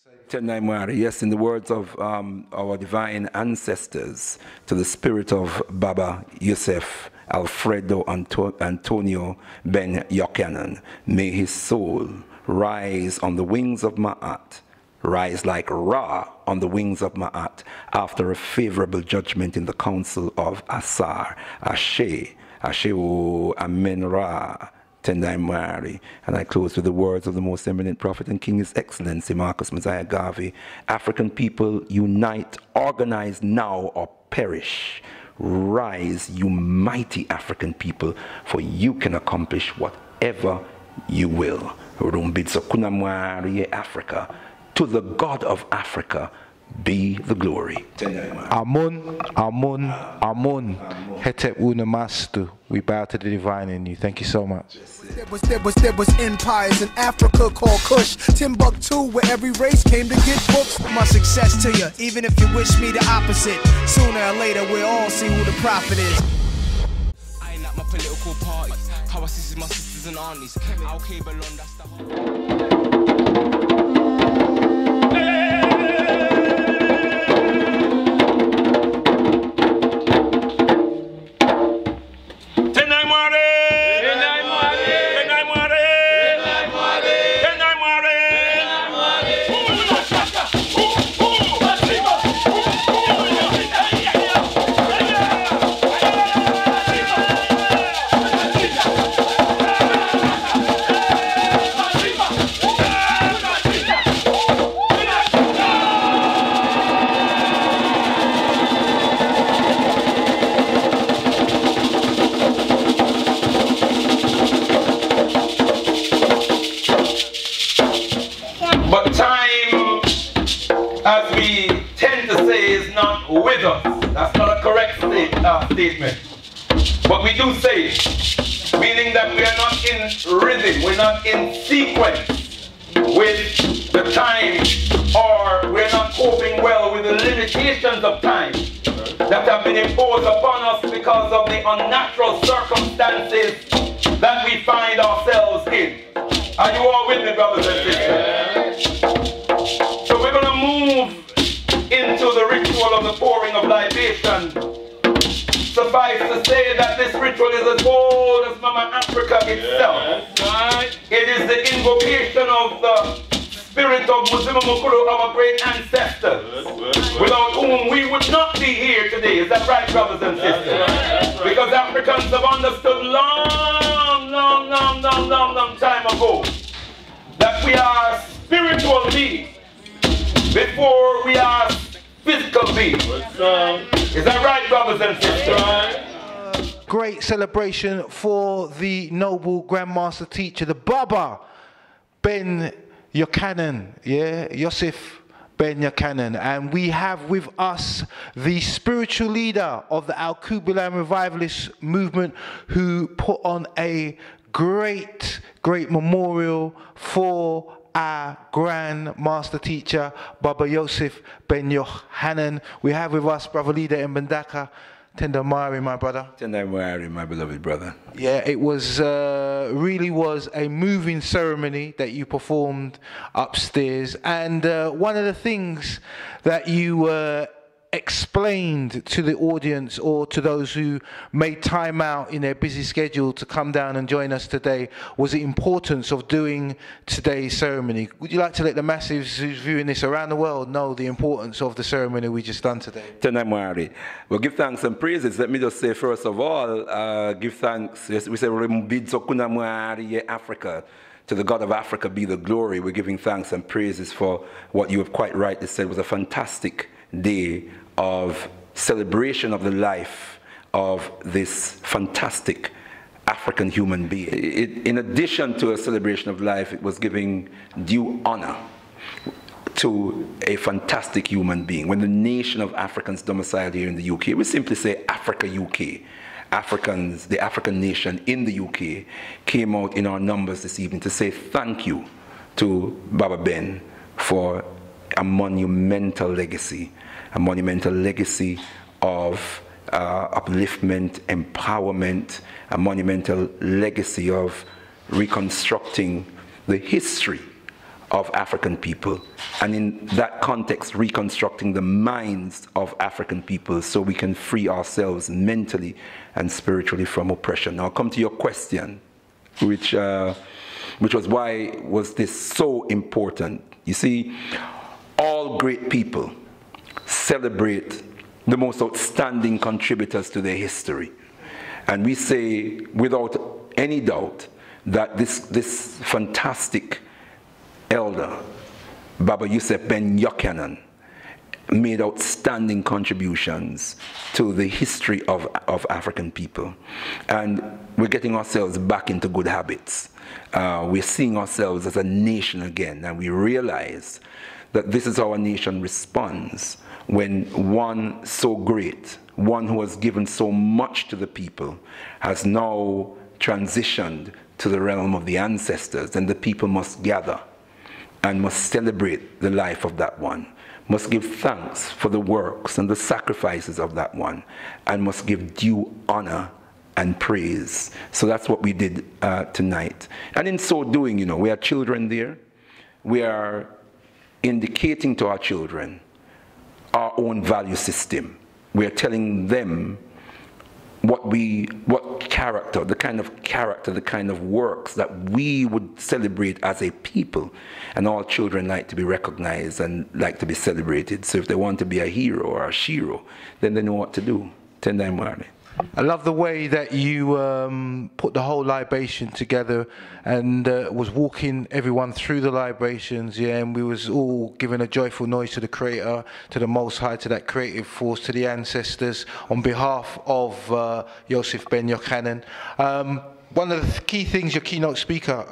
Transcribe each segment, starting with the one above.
TENDAI MWARI, yes, in the words of our divine ancestors, to the spirit of Baba Yosef, Alfredo Antonio ben-Jochannan, may his soul rise on the wings of Ma'at, rise like Ra on the wings of Ma'at, after a favorable judgment in the council of Asar, Ashe, Asheu, Amen Ra, TENDAI MWARI. And I close with the words of the most eminent prophet and king, His Excellency Marcus Messiah Garvey. African people, unite, organize now or perish. Rise, you mighty African people, for you can accomplish whatever you will. Africa, to the God of Africa be the glory. Amun, Amun, Amun. Hetep Unamastu. We bow to the divine in you. Thank you so much. There was empires in Africa called Kush, Timbuktu, where every race came to get books. My success to you, even if you wish me the opposite. Sooner or later, we'll all see who the prophet is. I ain't at my political party. How I see my sisters and aunties. Alkebu-Lan, that's the whole. But time, as we tend to say, is not with us. That's not a correct statement. But we do say it, meaning that we are not in rhythm, we're not in sequence with the time, or we're not coping well with the limitations of time that have been imposed upon us because of the unnatural circumstances that we find ourselves in. Are you all with me, brothers and sisters? So we're going to move into the ritual of the pouring of libation. Suffice to say that this ritual is as old as Mama Africa itself. It is the invocation of the spirit of Muzimu Mukulu, our great ancestors, without whom we would not be here today. Is that right, brothers and sisters? Because Africans have understood long time ago that we are spiritual beings before we are physical beings. Is that right, brothers and sisters? Great celebration for the noble Grandmaster Teacher, the Baba ben-Jochannan, yeah, Yosef ben-Jochannan. And we have with us the spiritual leader of the Alkebu-Lan Revivalist Movement, who put on a great memorial for our Grand Master Teacher, Baba Yosef ben-Jochannan. We have with us Brother Leader MBandaka. TENDAI MWARI, my brother. TENDAI MWARI, my beloved brother. Yeah, it was really was a moving ceremony that you performed upstairs, and one of the things that you explained to the audience, or to those who made time out in their busy schedule to come down and join us today, was the importance of doing today's ceremony. Would you like to let the masses who's viewing this around the world know the importance of the ceremony we just done today? TENDAI MWARI. Well, give thanks and praises. Let me just say, first of all, give thanks. Yes, we say, Africa. To the God of Africa be the glory. We're giving thanks and praises for what you have quite rightly said was a fantastic day of celebration of the life of this fantastic African human being. In addition to a celebration of life, it was giving due honor to a fantastic human being. When the nation of Africans domiciled here in the UK, we simply say Afrika-UK. Africans, the African nation in the UK, came out in our numbers this evening to say thank you to Baba Ben for a monumental legacy of upliftment, empowerment, a monumental legacy of reconstructing the history of African people, and in that context reconstructing the minds of African people so we can free ourselves mentally and spiritually from oppression. Now I'll come to your question, which was why was this so important? You see, all great people celebrate the most outstanding contributors to their history. And we say without any doubt that this fantastic elder, Dr Yosef ben-Jochannan, made outstanding contributions to the history of African people. And we're getting ourselves back into good habits. We're seeing ourselves as a nation again, and we realize that this is how a nation responds when one so great, one who has given so much to the people, has now transitioned to the realm of the ancestors, and the people must gather and must celebrate the life of that one, must give thanks for the works and the sacrifices of that one, and must give due honor and praise. So that's what we did tonight. And in so doing, you know, we have children there. We are indicating to our children our own value system. We are telling them what character, the kind of works that we would celebrate as a people. And all children like to be recognized and like to be celebrated. So if they want to be a hero or a shiro, then they know what to do. TENDAI MWARI. I love the way that you put the whole libation together and was walking everyone through the libations, yeah, and we was all giving a joyful noise to the Creator, to the Most High, to that creative force, to the ancestors, on behalf of Yosef ben-Jochannan. One of the key things your keynote speaker,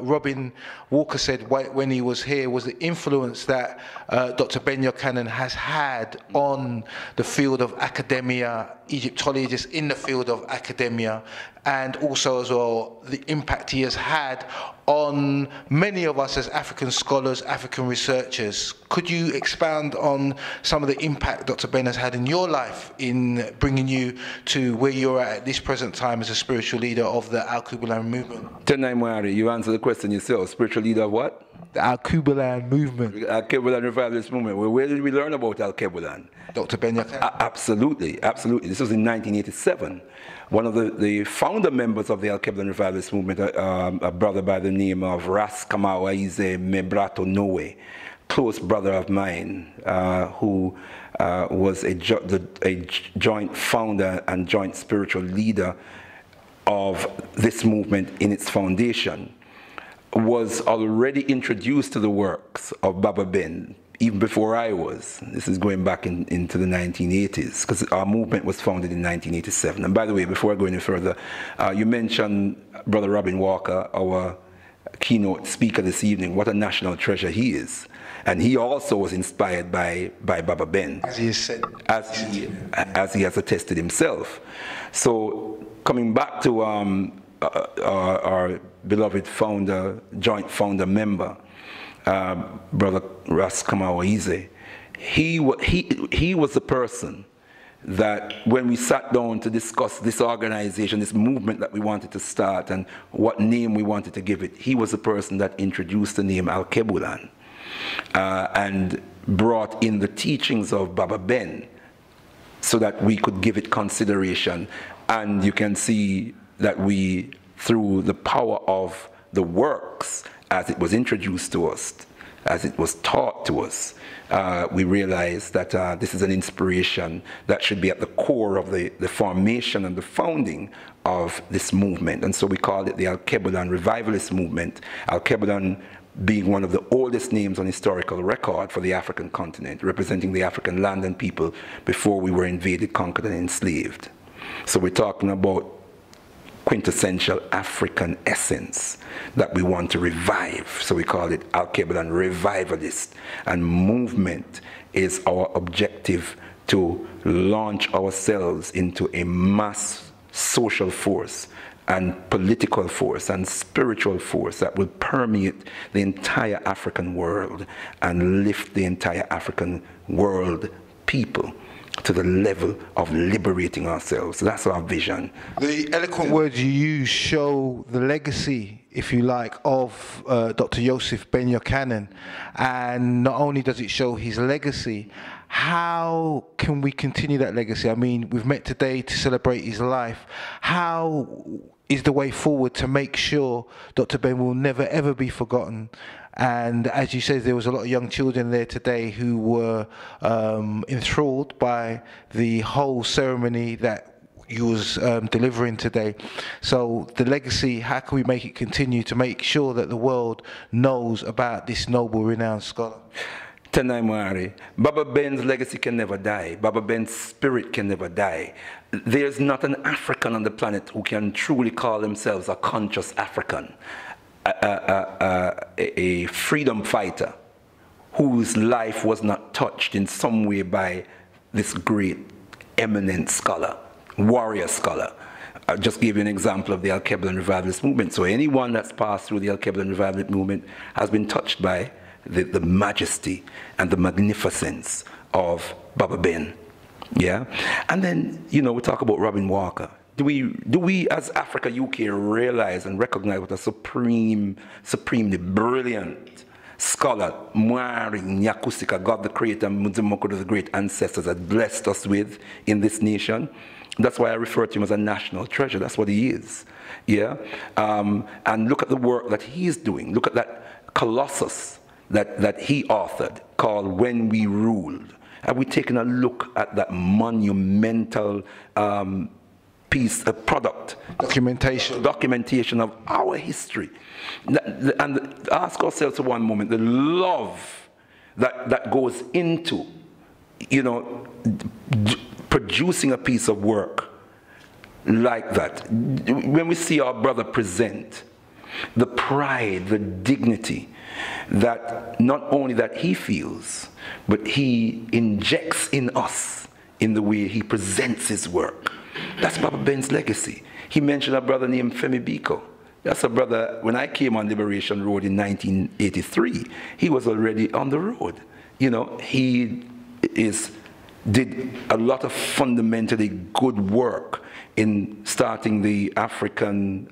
Robin Walker, said when he was here was the influence that Dr. ben-Jochannan has had on the field of academia, Egyptologists in the field of academia, and also as well the impact he has had on many of us as African scholars, African researchers. Could you expound on some of the impact Dr. Ben has had in your life in bringing you to where you're at this present time as a spiritual leader of the Alkebu-Lan movement? TENDAI MWARI, you answer the question yourself. Spiritual leader of what? The Alkebu-Lan movement. Alkebu-Lan Revivalist Movement. Well, where did we learn about Alkebu-Lan? Dr. Ben-Jochannan. Absolutely, absolutely. This was in 1987. One of the founder members of the Alkebu-Lan Revivalist Movement, a brother by the name of Ras Kamawaize Mebrato Noe, close brother of mine, who was a joint founder and joint spiritual leader of this movement in its foundation, was already introduced to the works of Baba Ben even before I was. This is going back into the 1980s, because our movement was founded in 1987. And by the way, before I go any further, you mentioned Brother Robin Walker, our keynote speaker this evening. What a national treasure he is. And he also was inspired by Baba Ben, as he said, as he has attested himself. So coming back to our beloved founder, joint founder member, Brother Ras Kamawaize, he was the person that when we sat down to discuss this organization, this movement that we wanted to start and what name we wanted to give it, he was the person that introduced the name Alkebu-Lan and brought in the teachings of Baba Ben so that we could give it consideration. And you can see that we, through the power of the works, as it was introduced to us, as it was taught to us, we realized that this is an inspiration that should be at the core of the formation and the founding of this movement. And so we called it the Alkebu-Lan Revivalist Movement, Alkebu-Lan being one of the oldest names on historical record for the African continent, representing the African land and people before we were invaded, conquered, and enslaved. So we're talking about quintessential African essence that we want to revive. So we call it Alkebu-Lan Revivalist. And movement is our objective to launch ourselves into a mass social force and political force and spiritual force that will permeate the entire African world and lift the entire African world people to the level of liberating ourselves. So that's our vision. The eloquent words you use show the legacy, if you like, of Dr. Yosef ben-Jochannan. And not only does it show his legacy, how can we continue that legacy? I mean, we've met today to celebrate his life. How is the way forward to make sure Dr. Ben will never ever be forgotten? And as you said, there was a lot of young children there today who were enthralled by the whole ceremony that he was delivering today. So the legacy, how can we make it continue to make sure that the world knows about this noble, renowned scholar? TENDAI MWARI. Baba Ben's legacy can never die. Baba Ben's spirit can never die. There's not an African on the planet who can truly call themselves a conscious African. A freedom fighter whose life was not touched in some way by this great eminent scholar, warrior scholar. I'll just give you an example of the Alkebu-Lan Revivalist Movement. So anyone that's passed through the Alkebu-Lan Revivalist Movement has been touched by the majesty and the magnificence of Baba Ben. Yeah? And then, you know, we talk about Robin Walker. Do we as Afrika-UK realize and recognize what a supremely brilliant scholar, MWARI, Nyakusika, God the Creator, Mudzumokodo, the great ancestors, had blessed us with in this nation? That's why I refer to him as a national treasure. That's what he is. Yeah? And look at the work that he is doing. Look at that colossus that he authored called When We Ruled. Have we taken a look at that monumental piece of product, documentation of our history, and ask ourselves for one moment the love that goes into, you know, producing a piece of work like that. When we see our brother present, the pride, the dignity that not only that he feels, but he injects in us in the way he presents his work. That's Baba Ben's legacy. He mentioned a brother named Femi Biko. That's a brother, when I came on Liberation Road in 1983, he was already on the road. You know, he did a lot of fundamentally good work in starting the African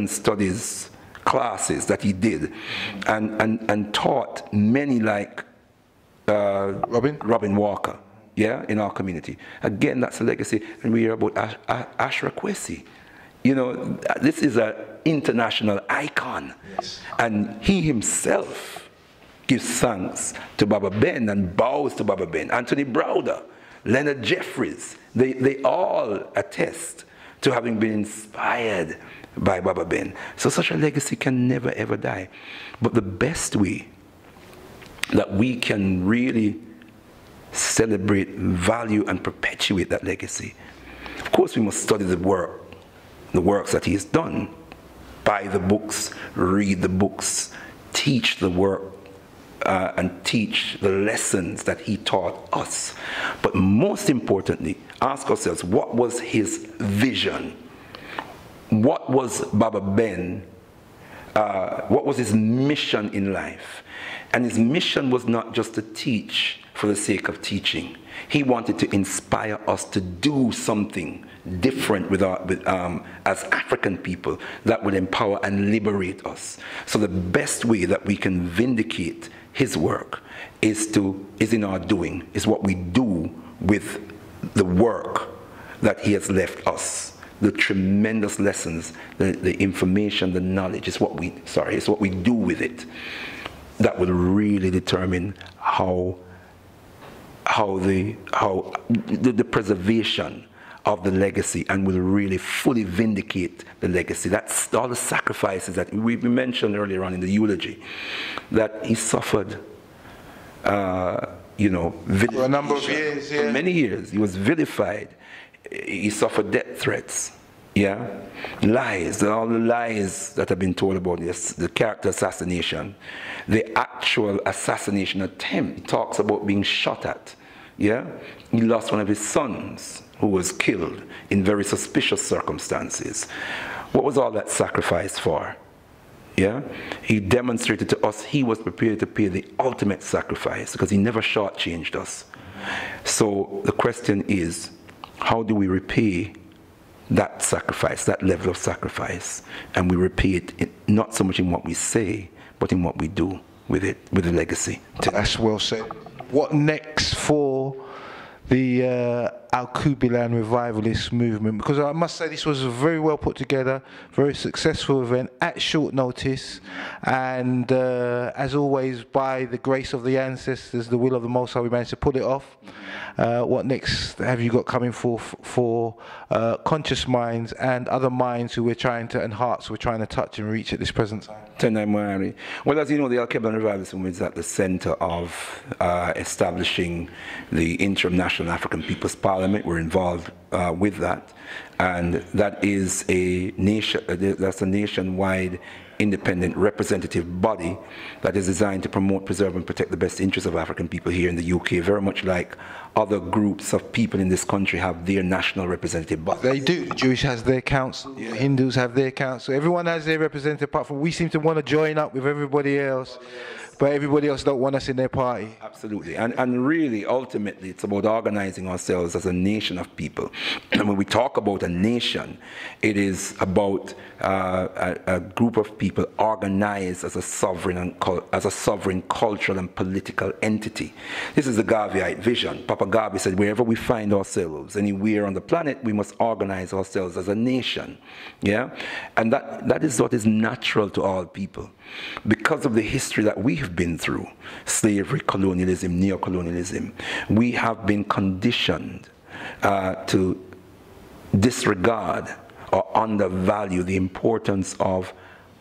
studies classes that he did, and taught many like Robin Walker, yeah, in our community. Again, that's a legacy. And we hear about Ashra Kwesi. You know, this is an international icon. Yes. And he himself gives thanks to Baba Ben and bows to Baba Ben. Anthony Browder, Leonard Jefferies, they all attest to having been inspired by Baba Ben. So such a legacy can never ever die. But the best way that we can really celebrate, value, and perpetuate that legacy, of course we must study the works that he has done. Buy the books, read the books, teach the work, and teach the lessons that he taught us. But most importantly, ask ourselves, what was his vision? What was Baba Ben, what was his mission in life? And his mission was not just to teach for the sake of teaching. He wanted to inspire us to do something different as African people that would empower and liberate us. So the best way that we can vindicate his work is in our doing, is what we do with the work that he has left us. The tremendous lessons, the information, the knowledge, is what we do with it that will really determine how the preservation of the legacy, and will really fully vindicate the legacy. That's all the sacrifices that we mentioned earlier on in the eulogy, that he suffered, you know, for a number of years, yeah. For many years. He was vilified. He suffered death threats, yeah, lies, all the lies that have been told about this, the character assassination, the actual assassination attempt. He talks about being shot at, yeah. He lost one of his sons, who was killed in very suspicious circumstances. What was all that sacrifice for? Yeah, he demonstrated to us he was prepared to pay the ultimate sacrifice because he never shortchanged us. So the question is, how do we repay that sacrifice, that level of sacrifice? And we repay it not so much in what we say, but in what we do with it, with the legacy. That's well said. What next for the Alkebu-Lan Revivalist Movement? Because I must say this was a very well put together, very successful event at short notice, and as always, by the grace of the ancestors, the will of the Most High, we managed to pull it off. What next have you got coming forth for conscious minds and other minds who we're trying to, and hearts we're trying to touch and reach at this present time? TENDAI MWARI. Well, as you know, the Alkebu-Lan Revivalist Movement is at the center of establishing the Interim National African People's Parliament. We're involved with that, and that is a nation. That's a nationwide independent representative body that is designed to promote, preserve, and protect the best interests of African people here in the UK, very much like other groups of people in this country have their national representative body. They do. The Jewish has their council, the Hindus have their council, everyone has their representative, apart from we seem to want to join up with everybody else, but everybody else don't want us in their party. Absolutely. And really, ultimately, it's about organizing ourselves as a nation of people. And when we talk about a nation, it is about a group of people organized as a sovereign cultural and political entity. This is the Garveyite vision. Papa Garvey said, wherever we find ourselves, anywhere on the planet, we must organize ourselves as a nation. Yeah? And that is what is natural to all people. Because of the history that we have been through, slavery, colonialism, neocolonialism, we have been conditioned to disregard or undervalue the importance of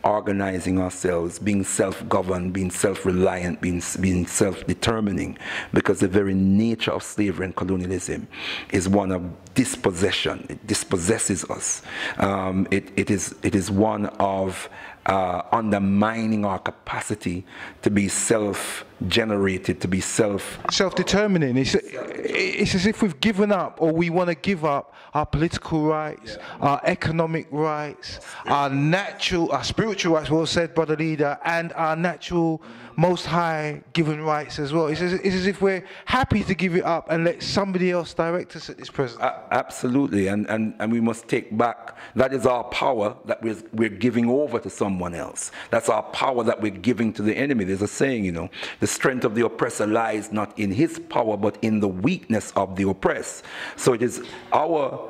organizing ourselves, being self-governed, being self-reliant, being self-determining, because the very nature of slavery and colonialism is one of dispossession. It dispossesses us. It is one of undermining our capacity to be self-generated, to be self-determining. It's as if we've given up, or we want to give up our political rights, our economic rights, our spiritual rights, well said, Brother Leader, and our natural, most high given rights as well. It's as if we're happy to give it up and let somebody else direct us at this present. Absolutely, and we must take back. That is our power that we're giving over to someone else. That's our power that we're giving to the enemy. There's a saying, you know, the strength of the oppressor lies not in his power, but in the weakness of the oppressed. So it is our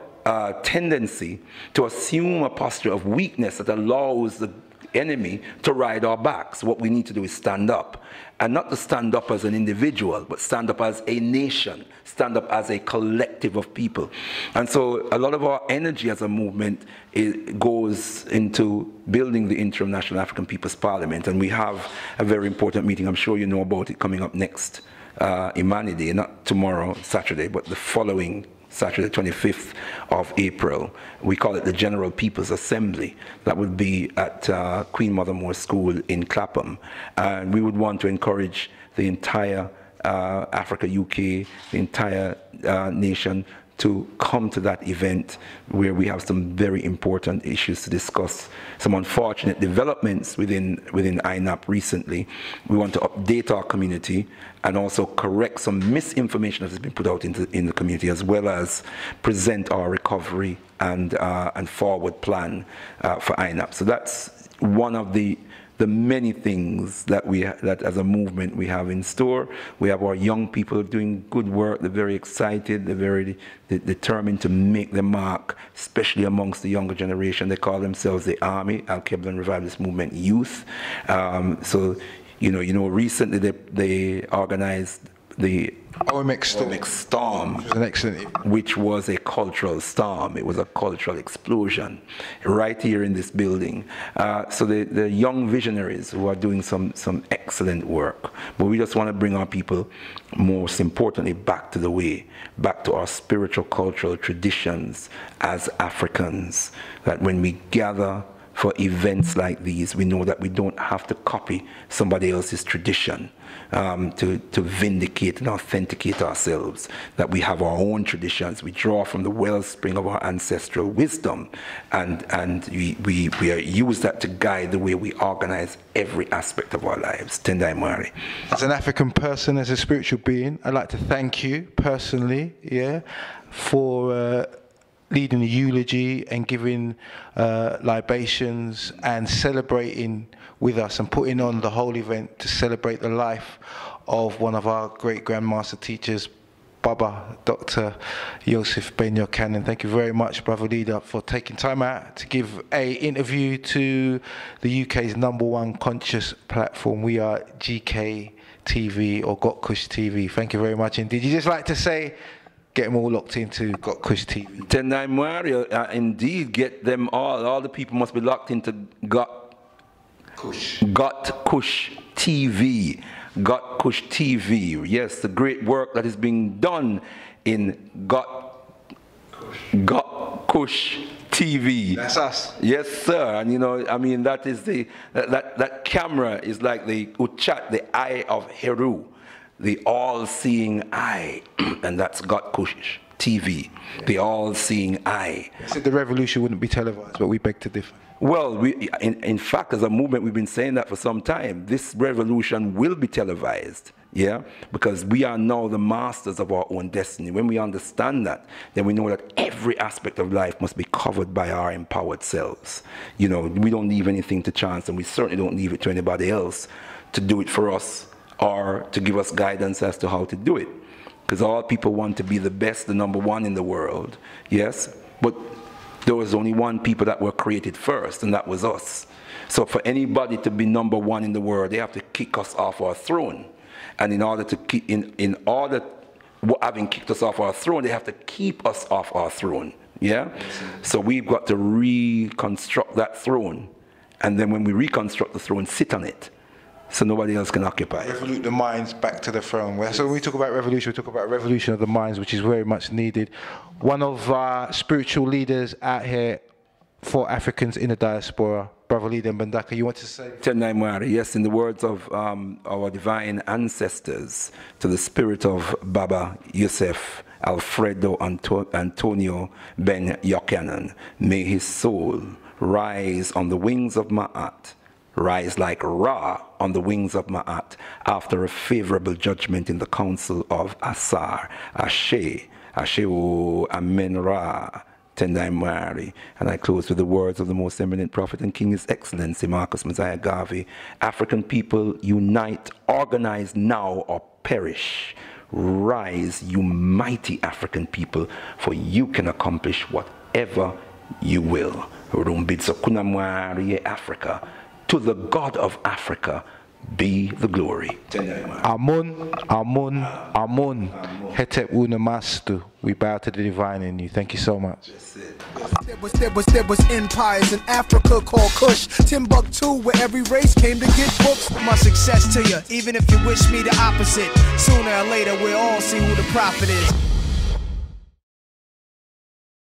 tendency to assume a posture of weakness that allows the enemy to ride our backs. What we need to do is stand up, and not to stand up as an individual, but stand up as a nation, stand up as a collective of people. And so a lot of our energy as a movement goes into building the Interim National African People's Parliament, and we have a very important meeting. I'm sure you know about it, coming up next Imani Day, not tomorrow, Saturday, but the following Saturday, 25th of April. We call it the General People's Assembly. That would be at Queen Mother Moore School in Clapham. And we would want to encourage the entire Afrika-UK, the entire nation, to come to that event, where we have some very important issues to discuss, some unfortunate developments within EnAnkh recently. We want to update our community and also correct some misinformation that has been put out in the community, as well as present our recovery and forward plan for EnAnkh. So that's one of the many things that that as a movement we have in store. We have our young people doing good work. They're very excited. They're very determined to make the mark, especially amongst the younger generation. They call themselves the Army, Alkebu-Lan Revivalist Movement Youth. So you know, recently they organized the OMX Storm, an excellent, which was a cultural storm. It was a cultural explosion right here in this building. So the young visionaries who are doing some excellent work, but we just want to bring our people, most importantly, back to the way, back to our spiritual cultural traditions as Africans, that when we gather for events like these. We know that we don't have to copy somebody else's tradition to vindicate and authenticate ourselves, that we have our own traditions. We draw from the wellspring of our ancestral wisdom, and we use that to guide the way we organize every aspect of our lives. TENDAI MWARI. As an African person, as a spiritual being, I'd like to thank you personally, for leading the eulogy and giving libations and celebrating with us and putting on the whole event to celebrate the life of one of our great grandmaster teachers, Baba, Dr Yosef ben-Jochannan. Thank you very much, Brother Leader, for taking time out to give an interview to the UK's #1 conscious platform. We are GKTV or Gotkushtv. Thank you very much indeed. You just like to say, get them all locked into Gotkushtv. TENDAI MWARI, indeed, get them all. All the people must be locked into Gotkushtv. Gotkushtv. Yes, the great work that is being done in Gotkushtv. That's us. Yes, sir. And you know, I mean, that is that camera is like the Uchat, the eye of Heru, the all-seeing eye, and that's Gotkushtv, the all-seeing eye. I said the revolution wouldn't be televised, but we beg to differ. Well, in fact, as a movement, we've been saying that for some time. This revolution will be televised, because we are now the masters of our own destiny. When we understand that, then we know that every aspect of life must be covered by our empowered selves. You know, we don't leave anything to chance, and we certainly don't leave it to anybody else to do it for us or to give us guidance as to how to do it. Because all people want to be the best, the #1 in the world, yes? But there was only one people that were created first, and that was us. So for anybody to be #1 in the world, they have to kick us off our throne. And having kicked us off our throne, they have to keep us off our throne. So we've got to reconstruct that throne. And then when we reconstruct the throne, sit on it, so nobody else can occupy it. Revolute the minds back to the throne. So when we talk about revolution, we talk about revolution of the minds, which is very much needed. One of our spiritual leaders out here for Africans in the diaspora, Brother Leader MBandaka, you want to say? TENDAI MWARI, yes, in the words of our divine ancestors, to the spirit of Baba Yosef, Alfredo Antonio ben-Jochannan, may his soul rise on the wings of Ma'at, rise like Ra on the wings of Ma'at, after a favorable judgment in the council of Asar. Ashe, Asheo, Amen Ra, TENDAI MWARI. And I close with the words of the most eminent prophet and king, His Excellency Marcus Messiah Garvey. African people, unite, organize now or perish. Rise, you mighty African people, for you can accomplish whatever you will. Rumbitso Kunamwari Africa. To the God of Africa be the glory. Amun, Amun, Amun. Hetep Unamastu. We bow to the divine in you. Thank you so much. There was empires in Africa called Kush, Timbuktu, where every race came to get books. My success to you, even if you wish me the opposite. Sooner or later we'll all see who the prophet is.